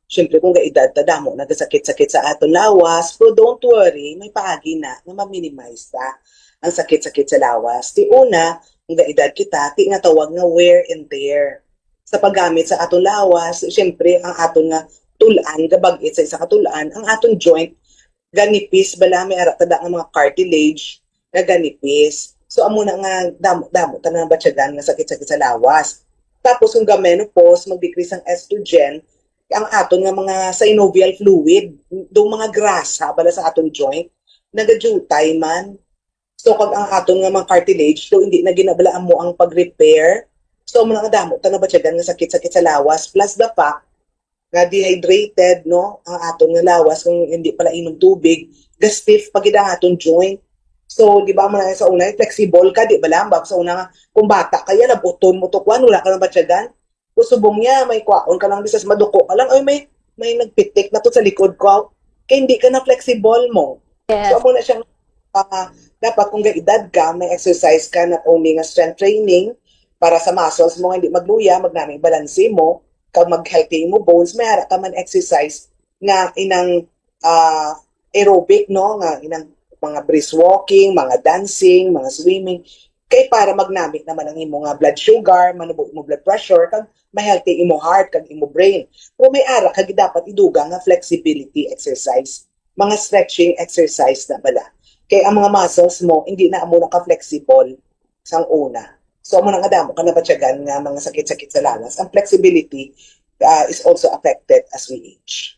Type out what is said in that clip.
Siyempre kung gaedad tadamo nagasakit-sakit sa aton lawas, pero don't worry, may paagi na ma-minimize ta ang sakit-sakit sa lawas. Ti una, kung gaedad kita, ti nga tawag nga wear and tear. Sa paggamit sa aton lawas, siyempre ang aton nga tulan, gabag-it sa isa katulan, ang aton joint ganipis bala may ara tada nga mga cartilage nga ganipis. So amo na nga damo tanan batyagan nga sakit-sakit sa lawas. Tapos kung ga menopause, mag-decrease ang estrogen, ang aton nga mga synovial fluid, do mga grasa bala sa aton joint, nagadutay man. So kag ang aton nga mga cartilage, do hindi na ginabalaan mo ang pag-repair. So mo nga damo tanan batyagan nga sakit-sakit sa lawas plus the fact nga dehydrated no ang aton nga lawas kung hindi pala inom tubig, ga-stiff pag ang aton joint. So, di ba mo na sa una, flexible ka, di ba lang? Bak sa una nga, kung bata kaya nabuton mo tukwan, wala ka ng batyagan. Kung subong niya, may kwaon ka lang, bisas maduko ka lang, ay may nagpitik na to sa likod ko. Kaya hindi ka na flexible mo. So, Yes. amo na siyang, dapat kung edad ka, may exercise ka not only nga strength training, para sa muscles mo, hindi magluya, magnaming balanse mo, kag mag-healthy mo bones, may hara ka man exercise nga inang aerobic, no? Nga inang mga brisk walking, mga dancing, mga swimming, kay para magnamit naman ang imo nga blood sugar, manubo imo blood pressure, kag ma-healthy imo heart, kag imo brain. Pero may ara kag dapat iduga nga flexibility exercise, mga stretching exercise na bala. Kay ang mga muscles mo, hindi na amo naka-flexible sang una. So, amo na nga damo ka na batyagan nga mga sakit-sakit sa lawas. Ang flexibility is also affected as we age.